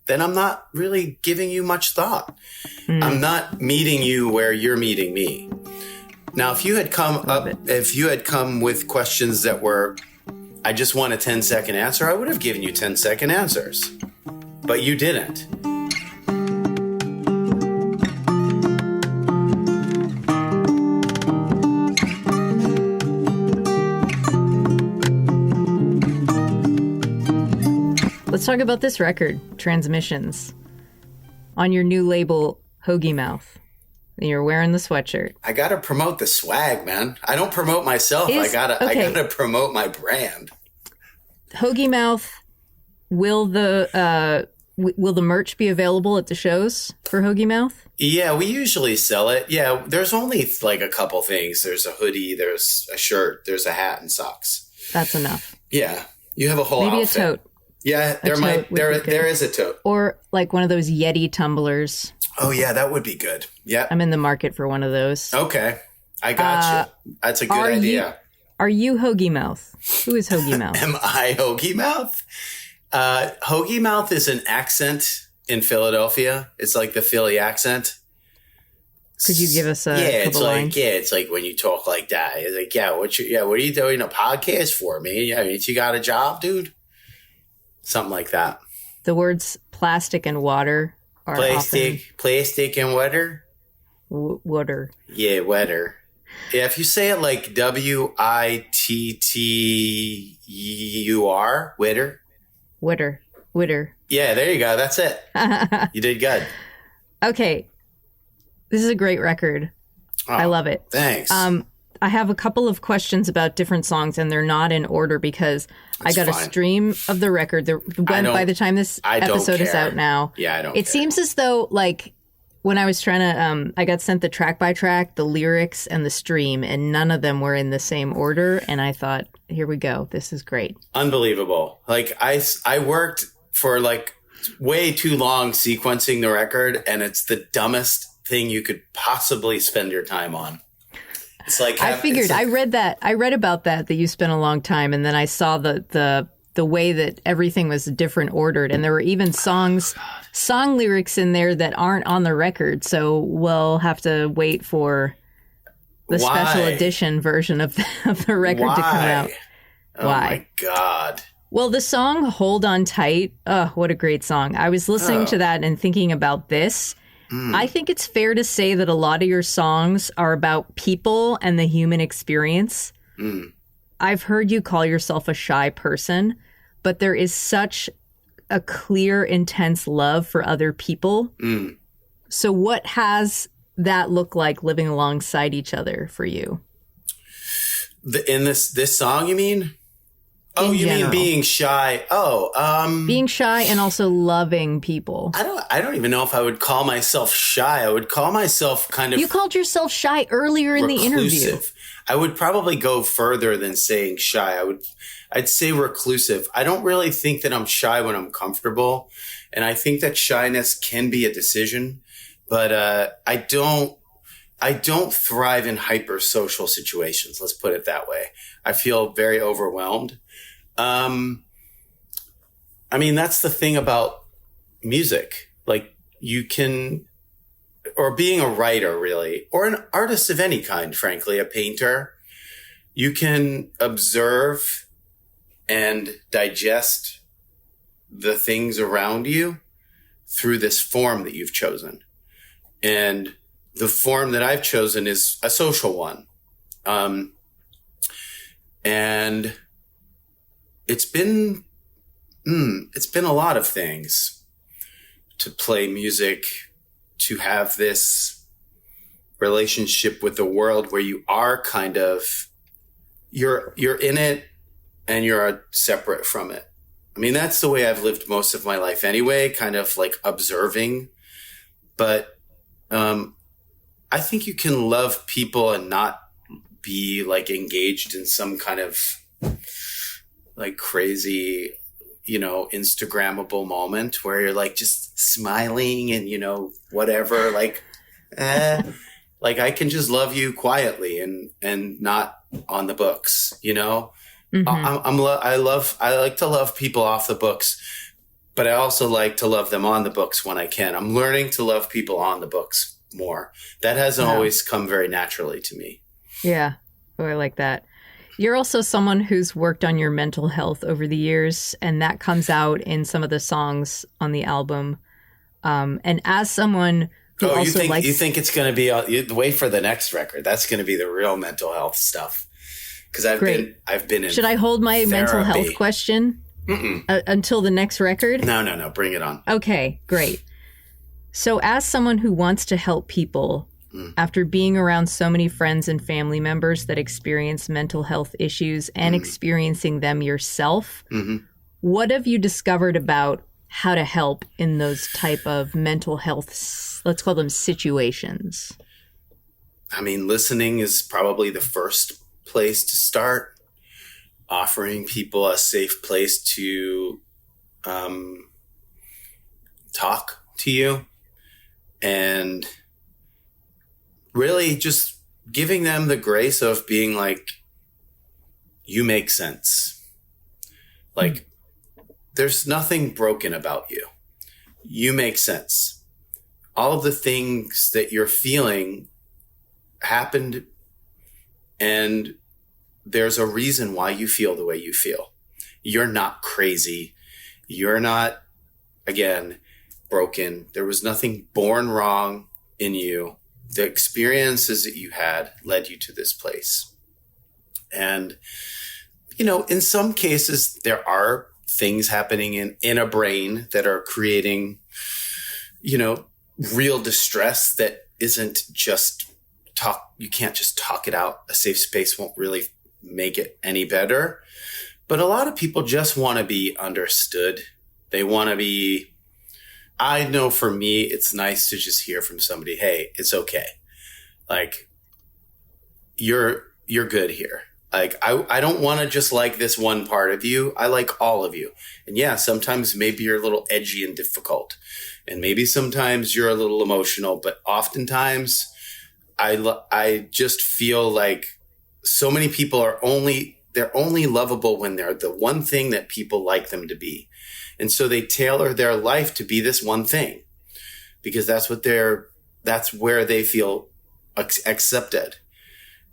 then I'm not really giving you much thought. I'm not meeting you where you're meeting me. Now, if you had come with questions that were, I just want a 10-second answer, I would have given you 10-second answers, but you didn't. Let's talk about this record, Transmissions, on your new label, Hoagiemouth. You're wearing the sweatshirt. I gotta promote the swag, man. I don't promote myself. I gotta promote my brand. Hoagiemouth. Will the merch be available at the shows for Hoagiemouth? Yeah, we usually sell it. Yeah, there's only like a couple things. There's a hoodie, there's a shirt, there's a hat and socks. That's enough. Yeah, you have a whole maybe outfit. A tote. Yeah, there is a tote. Or like one of those Yeti tumblers. Oh, yeah, that would be good. Yeah. I'm in the market for one of those. Okay. I got you. That's a good idea. Are you Hoagiemouth? Who is Hoagiemouth? Am I Hoagiemouth? Hoagiemouth is an accent in Philadelphia. It's like the Philly accent. Could you give us a couple lines? Yeah, it's like when you talk like that. It's like, what are you doing a podcast for, man? Yeah, you got a job, dude? Something like that. The words plastic and water are plastic and water? Water. Yeah, water. Yeah, if you say it like WITTUR, witter. Witter. Yeah, there you go. That's it. You did good. Okay. This is a great record. Oh, I love it. Thanks. I have a couple of questions about different songs, and they're not in order because I got a stream of the record. By the time this episode is out now, I don't. It seems as though like when I was trying to, I got sent the track by track, the lyrics, and the stream, and none of them were in the same order. And I thought, here we go. This is great. Unbelievable. Like I worked for like way too long sequencing the record, and it's the dumbest thing you could possibly spend your time on. It's like I read about that you spent a long time, and then I saw the way that everything was different ordered, and there were even song lyrics in there that aren't on the record, so we'll have to wait for the special edition version of the record to come out. Oh my God. Well, the song Hold On Tight, what a great song. I was listening to that and thinking about this. I think it's fair to say that a lot of your songs are about people and the human experience. I've heard you call yourself a shy person, but there is such a clear, intense love for other people. Mm. So what has that look like living alongside each other for you? In this song, you mean? Oh, you mean being shy? Being shy and also loving people. I don't even know if I would call myself shy. I would call myself kind of. You called yourself shy earlier in the interview. I would probably go further than saying shy. I'd say reclusive. I don't really think that I'm shy when I'm comfortable, and I think that shyness can be a decision, but I don't thrive in hyper-social situations. Let's put it that way. I feel very overwhelmed. I mean, that's the thing about music. Like, you can, or being a writer, really, or an artist of any kind, frankly, a painter, you can observe and digest the things around you through this form that you've chosen. And the form that I've chosen is a social one. And it's been a lot of things to play music, to have this relationship with the world where you are kind of, you're in it and you're separate from it. I mean, that's the way I've lived most of my life anyway, kind of like observing. But I think you can love people and not be like engaged in some kind of like crazy, Instagrammable moment where you're like just smiling and, whatever, like I can just love you quietly and not on the books, Mm-hmm. I like to love people off the books, but I also like to love them on the books when I can. I'm learning to love people on the books more. That hasn't always come very naturally to me. Yeah. Oh, I like that. You're also someone who's worked on your mental health over the years, and that comes out in some of the songs on the album. And as someone who also likes... You think it's going to be... wait for the next record. That's going to be the real mental health stuff. Because I've been in Should I hold my therapy. Mental health question until the next record? No. Bring it on. Okay, great. So as someone who wants to help people, after being around so many friends and family members that experience mental health issues and experiencing them yourself, what have you discovered about how to help in those type of mental health, let's call them situations? I mean, listening is probably the first place to start. Offering people a safe place to talk to you, and really just giving them the grace of being like, you make sense. Like, there's nothing broken about you. You make sense. All of the things that you're feeling happened, and there's a reason why you feel the way you feel. You're not crazy. You're not, again, broken. There was nothing born wrong in you. The experiences that you had led you to this place. And, in some cases, there are things happening in a brain that are creating, real distress that isn't just talk. You can't just talk it out. A safe space won't really make it any better. But a lot of people just want to be understood. They want to be, I know for me, it's nice to just hear from somebody, hey, it's okay. Like, you're good here. Like, I don't want to just like this one part of you. I like all of you. And yeah, sometimes maybe you're a little edgy and difficult. And maybe sometimes you're a little emotional, but oftentimes I just feel like so many people they're only lovable when they're the one thing that people like them to be. And so they tailor their life to be this one thing because that's where they feel accepted.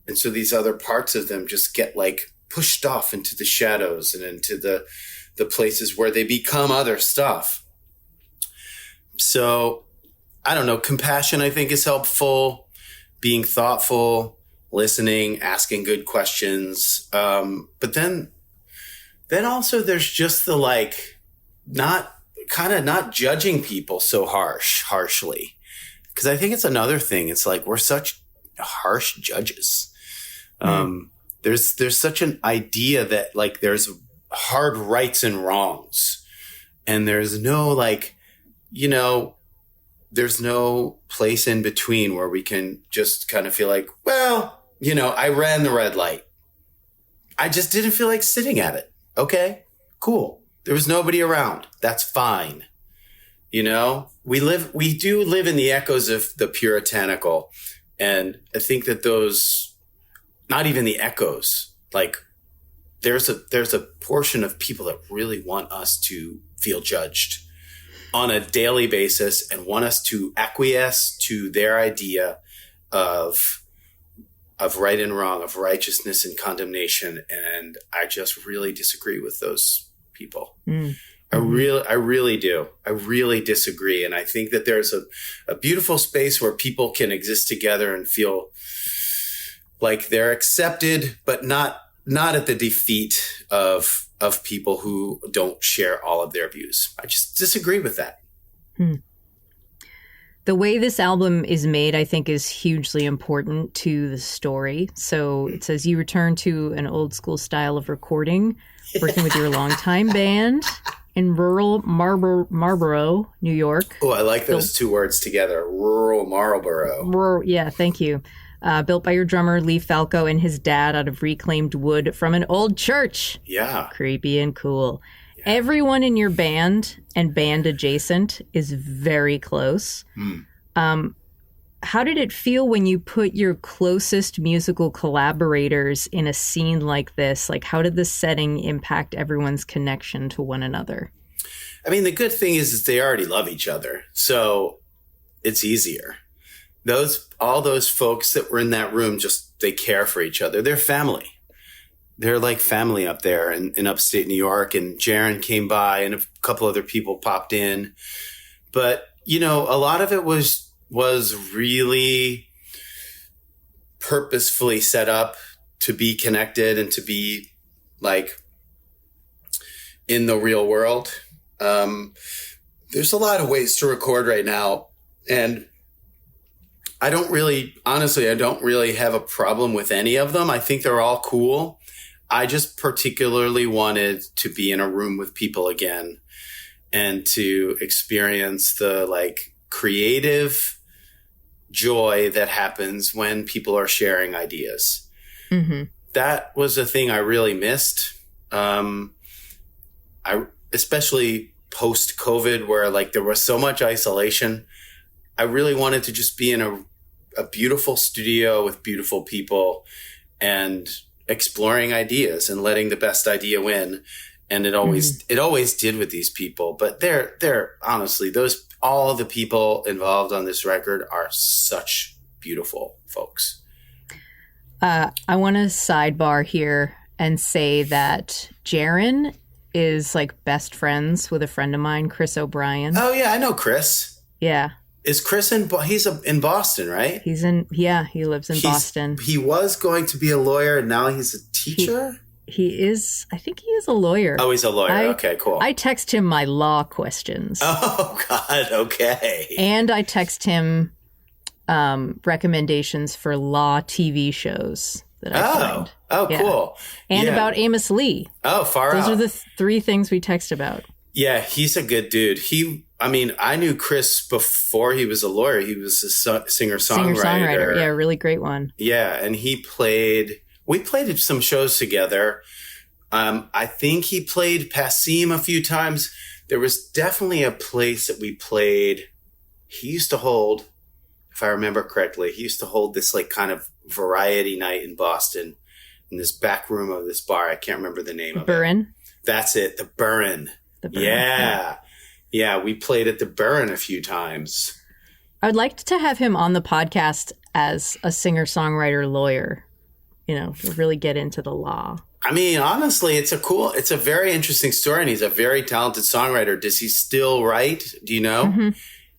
And so these other parts of them just get like pushed off into the shadows and into the places where they become other stuff. So I don't know. Compassion, I think, is helpful. Being thoughtful, listening, asking good questions. But then also there's just the like, not judging people so harshly. Cause I think it's another thing. It's like, we're such harsh judges. There's such an idea that like there's hard rights and wrongs, and there's no like, you know, there's no place in between where we can just kind of feel like, well, you know, I ran the red light. I just didn't feel like sitting at it. Okay, cool. There was nobody around. That's fine. You know, we do live in the echoes of the puritanical. And I think that those, not even the echoes, like there's a portion of people that really want us to feel judged on a daily basis and want us to acquiesce to their idea of right and wrong, of righteousness and condemnation. And I just really disagree with those people. I really do. I really disagree. And I think that there's a beautiful space where people can exist together and feel like they're accepted, but not at the defeat of people who don't share all of their views. I just disagree with that. The way this album is made, I think, is hugely important to the story. So it says you return to an old school style of recording, working with your longtime band in rural Marlboro, New York. Oh, I like those two words together. Rural Marlboro. Yeah, thank you. Built by your drummer, Lee Falco, and his dad out of reclaimed wood from an old church. Yeah. Creepy and cool. Yeah. Everyone in your band and band adjacent is very close. How did it feel when you put your closest musical collaborators in a scene like this? Like, how did the setting impact everyone's connection to one another? I mean, the good thing is they already love each other, so it's easier. All those folks that were in that room, they care for each other. They're family. They're like family up there in upstate New York. And Jaron came by and a couple other people popped in. But, you know, a lot of it was really purposefully set up to be connected and to be like in the real world. There's a lot of ways to record right now. And I don't really have a problem with any of them. I think they're all cool. I just particularly wanted to be in a room with people again and to experience the like creative joy that happens when people are sharing ideas. That was a thing I really missed. Especially post COVID, where like there was so much isolation. I really wanted to just be in a beautiful studio with beautiful people and exploring ideas and letting the best idea win. And it always did with these people. But they're honestly, all of the people involved on this record are such beautiful folks. I want to sidebar here and say that Jaron is like best friends with a friend of mine, Chris O'Brien. Oh yeah, I know Chris. Yeah. Is Chris he's in Boston, right? He lives in Boston. He was going to be a lawyer and now he's a teacher? I think he is a lawyer. Oh, he's a lawyer. Okay, cool. I text him my law questions. Oh, God. Okay. And I text him recommendations for law TV shows that I find. Oh, yeah. Cool. And about Amos Lee. Oh, far out. Those are the three things we text about. Yeah, he's a good dude. I knew Chris before he was a lawyer. He was a singer-songwriter. Yeah, really great one. Yeah, and we played some shows together. I think he played Passim a few times. There was definitely a place that we played. He used to hold, if I remember correctly, this like kind of variety night in Boston in this back room of this bar. I can't remember the name of it. Burren? That's it, the Burren. Yeah, we played at the Burren a few times. I would like to have him on the podcast as a singer-songwriter lawyer, to really get into the law. I mean, honestly, it's a very interesting story, and he's a very talented songwriter. Does he still write? Do you know? Mm-hmm.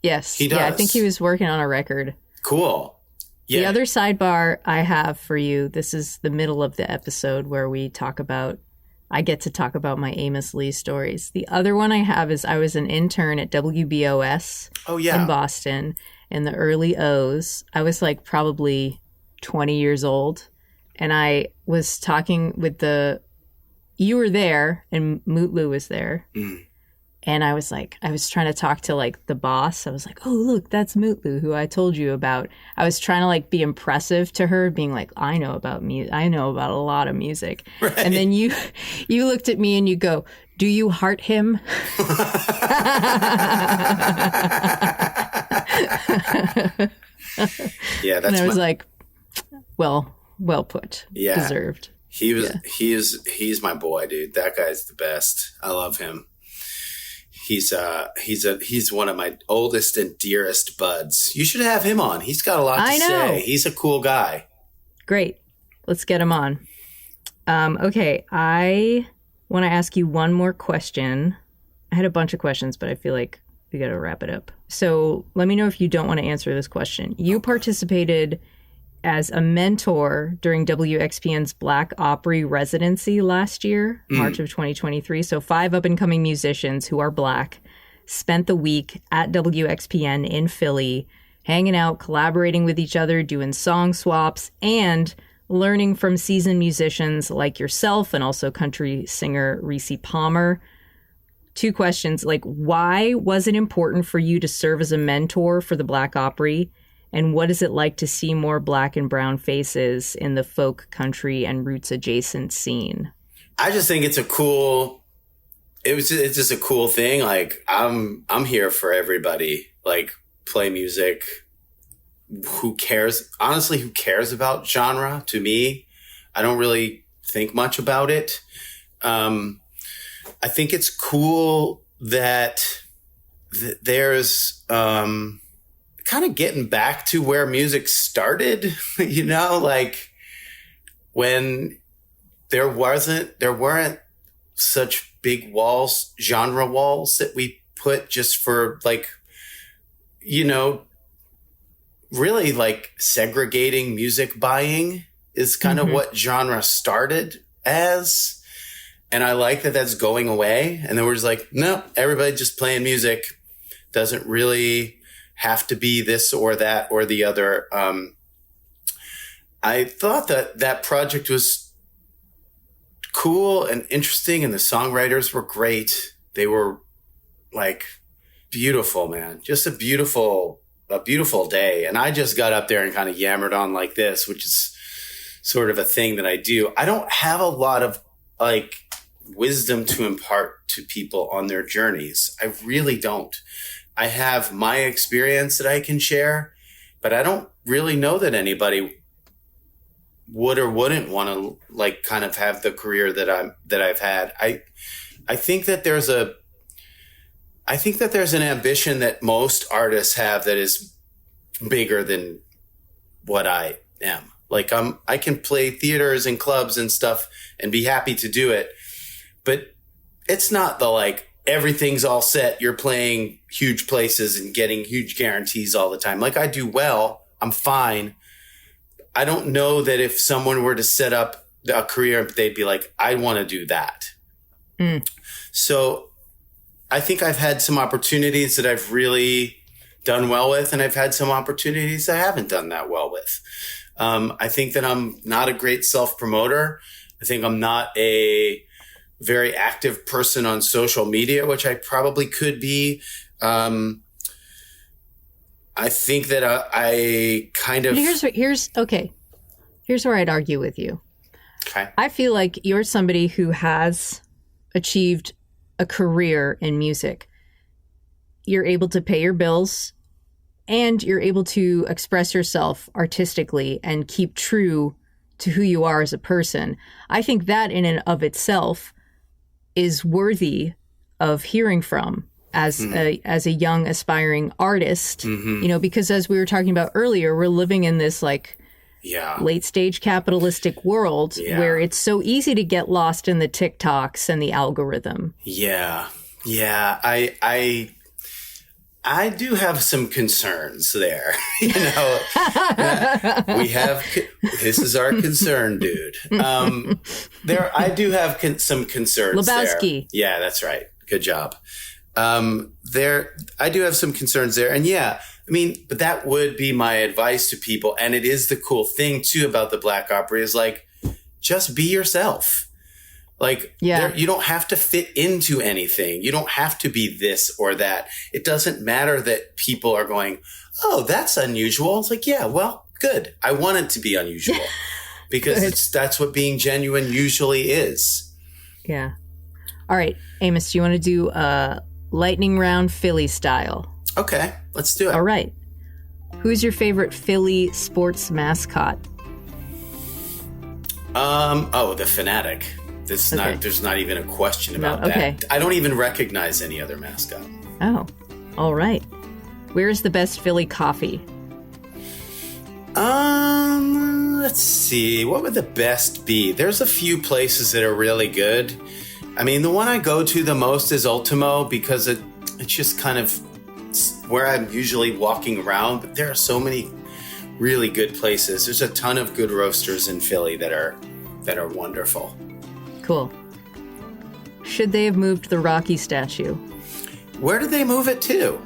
Yes. He does. Yeah, I think he was working on a record. Cool. The other sidebar I have for you, this is the middle of the episode where I get to talk about my Amos Lee stories. The other one I have is I was an intern at WBOS in Boston in the early O's. I was like probably 20 years old. And I was talking with you were there and Mutlu was there. Mm. And I was trying to talk to like the boss. I was like, oh, look, that's Mutlu, who I told you about. I was trying to like be impressive to her, being like, I know about music. I know about a lot of music. Right. And then you looked at me and you go, do you heart him? Yeah, that's. And I was like, well put. Yeah, deserved. He's my boy, dude. That guy's the best. I love him. He's one of my oldest and dearest buds. You should have him on. He's got a lot to say. He's a cool guy. Great. Let's get him on. Okay. I want to ask you one more question. I had a bunch of questions, but I feel like we got to wrap it up. So let me know if you don't want to answer this question. You participated as a mentor during WXPN's Black Opry residency last year, March of 2023. So 5 up-and-coming musicians who are Black spent the week at WXPN in Philly, hanging out, collaborating with each other, doing song swaps, and learning from seasoned musicians like yourself and also country singer Reese Palmer. 2 questions, like why was it important for you to serve as a mentor for the Black Opry? And what is it like to see more Black and brown faces in the folk, country, and roots adjacent scene? I just think it's just a cool thing. Like I'm here for everybody. Like play music. Who cares? Honestly, who cares about genre? To me, I don't really think much about it. I think it's cool that there's kind of getting back to where music started, like when there weren't such big walls, genre walls that we put just for like, really like segregating music buying is kind of what genre started as. And I like that that's going away. And then we're just like, no, everybody just playing music doesn't really have to be this or that or the other. I thought that project was cool and interesting, and the songwriters were great. They were like beautiful, man. Just a beautiful day. And I just got up there and kind of yammered on like this, which is sort of a thing that I do. I don't have a lot of like wisdom to impart to people on their journeys. I really don't. I have my experience that I can share, but I don't really know that anybody would or wouldn't want to like kind of have the career that I've had. I think that there's an ambition that most artists have that is bigger than what I am. Like I can play theaters and clubs and stuff and be happy to do it, but it's not the like everything's all set. You're playing huge places and getting huge guarantees all the time. Like I do well, I'm fine. I don't know that if someone were to set up a career, they'd be like, I want to do that. So I think I've had some opportunities that I've really done well with, and I've had some opportunities I haven't done that well with. I think that I'm not a great self-promoter. I think I'm not a very active person on social media, which I probably could be. I think that I kind of... Here's where I'd argue with you. Okay. I feel like you're somebody who has achieved a career in music. You're able to pay your bills and you're able to express yourself artistically and keep true to who you are as a person. I think that in and of itself is worthy of hearing from as a young aspiring artist, because as we were talking about earlier, we're living in this like late stage capitalistic world where it's so easy to get lost in the TikToks and the algorithm. Yeah. I do have some concerns there. This is our concern, dude. I do have some concerns Lebowski. there. Yeah, that's right. Good job. I do have some concerns there. And yeah, I mean, but that would be my advice to people. And it is the cool thing too about the Black Opry is like, just be yourself. Like, you don't have to fit into anything. You don't have to be this or that. It doesn't matter that people are going, oh, that's unusual. It's like, yeah, well, good. I want it to be unusual because that's what being genuine usually is. Yeah. All right, Amos, do you want to do lightning round Philly style? Okay, let's do it. All right. Who's your favorite Philly sports mascot? The Fanatic. There's not even a question about that. I don't even recognize any other mascot. Oh, all right. Where's the best Philly coffee? Let's see. What would the best be? There's a few places that are really good. I mean, the one I go to the most is Ultimo because it's just kind of where I'm usually walking around. But there are so many really good places. There's a ton of good roasters in Philly that are wonderful. Cool. Should they have moved the Rocky statue? Where did they move it to?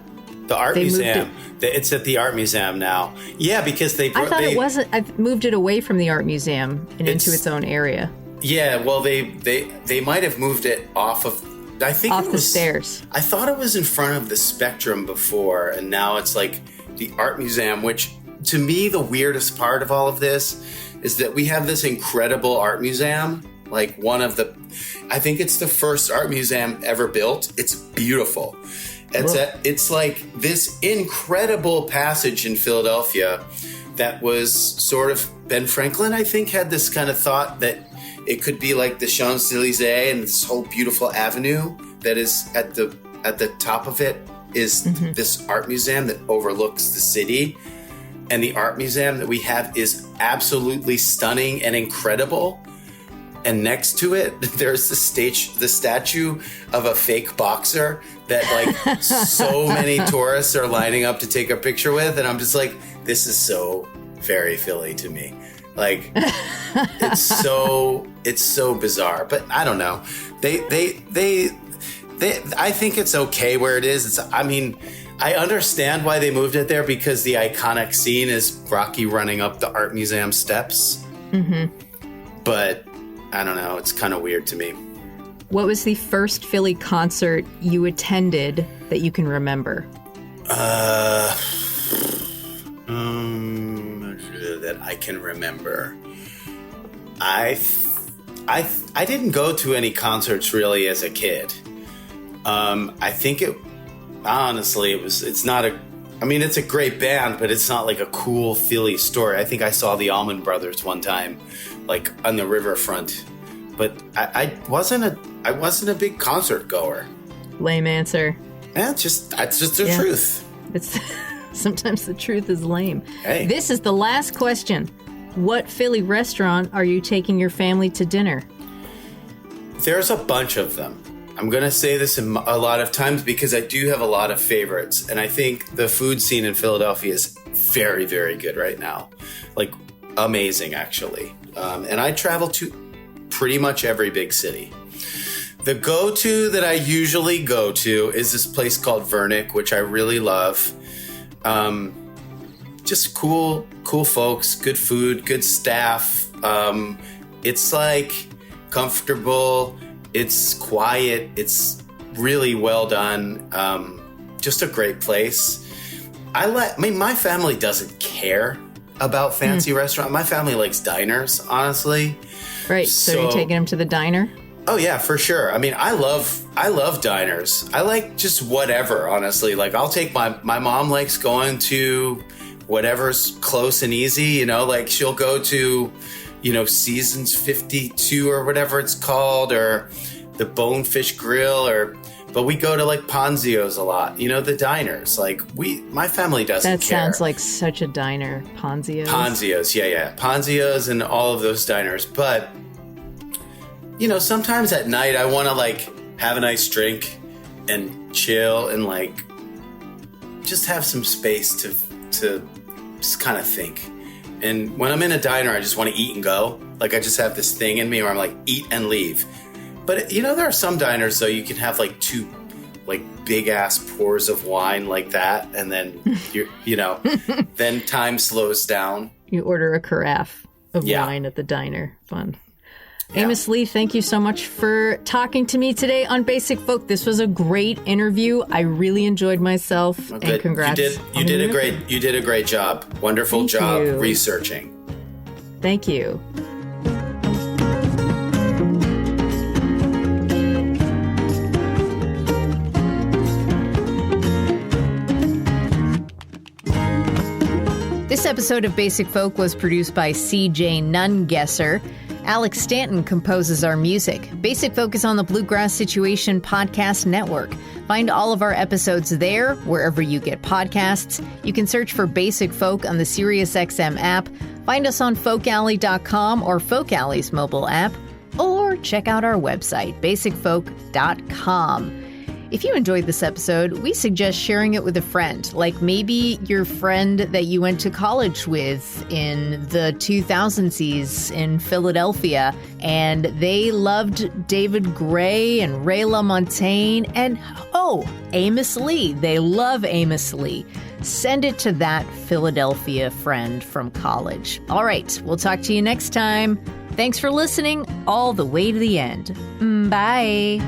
The Art Museum. It's at the Art Museum now. Yeah, because I thought it wasn't. I've moved it away from the Art Museum and into its own area. Yeah, well, they might have moved it off of. I think off the stairs. I thought it was in front of the Spectrum before, and now it's like the Art Museum. Which to me, the weirdest part of all of this is that we have this incredible art museum. Like I think it's the first art museum ever built. It's beautiful. It's like this incredible passage in Philadelphia that was sort of Ben Franklin, I think, had this kind of thought that it could be like the Champs-Élysées and this whole beautiful avenue that is at the top of it is this art museum that overlooks the city. And the art museum that we have is absolutely stunning and incredible. And next to it, there's the statue of a fake boxer that like so many tourists are lining up to take a picture with. And I'm just like, this is so very Philly to me. Like, it's so bizarre. But I don't know. I think it's okay where it is. I understand why they moved it there because the iconic scene is Rocky running up the art museum steps. But I don't know. It's kind of weird to me. What was the first Philly concert you attended that you can remember? That I can remember. I didn't go to any concerts really as a kid. I think it's not it's a great band, but it's not like a cool Philly story. I think I saw the Allman Brothers one time, like on the riverfront, but I wasn't a big concert goer. Lame answer. Yeah, that's just the truth. It's sometimes the truth is lame. Hey. This is the last question. What Philly restaurant are you taking your family to dinner? There's a bunch of them. I'm going to say this a lot of times because I do have a lot of favorites. And I think the food scene in Philadelphia is very, very good right now. Like, amazing, actually. And I travel to pretty much every big city. The go-to that I usually go to is this place called Vernick, which I really love. Just cool folks, good food, good staff. It's like comfortable. It's quiet. It's really well done. Just a great place. My family doesn't care about fancy restaurant. My family likes diners, honestly. Right. So you're taking them to the diner? Oh yeah, for sure. I love diners. I like just whatever, honestly. Like I'll take my mom likes going to whatever's close and easy, like she'll go to, Seasons 52 or whatever it's called, or the Bonefish Grill, but we go to like Ponzio's a lot, the diners. Like my family doesn't care. That sounds like such a diner, Ponzio's. Ponzio's, yeah. Ponzio's and all of those diners. But, sometimes at night I want to like have a nice drink and chill and like just have some space to just kind of think. And when I'm in a diner, I just want to eat and go. Like I just have this thing in me where I'm like, eat and leave. But there are some diners though you can have like 2 like big ass pours of wine like that, and then then time slows down. You order a carafe of wine at the diner. Fun. Yeah. Amos Lee, thank you so much for talking to me today on Basic Folk. This was a great interview. I really enjoyed myself. Well, and congrats. You did a great job. Wonderful job researching. Thank you. This episode of Basic Folk was produced by C.J. Nungesser. Alex Stanton composes our music. Basic Folk is on the Bluegrass Situation Podcast Network. Find all of our episodes there, wherever you get podcasts. You can search for Basic Folk on the SiriusXM app. Find us on folkalley.com or Folk Alley's mobile app. Or check out our website, basicfolk.com. If you enjoyed this episode, we suggest sharing it with a friend, like maybe your friend that you went to college with in the 2000s in Philadelphia, and they loved David Gray and Ray LaMontagne and, Amos Lee. They love Amos Lee. Send it to that Philadelphia friend from college. All right, we'll talk to you next time. Thanks for listening all the way to the end. Bye.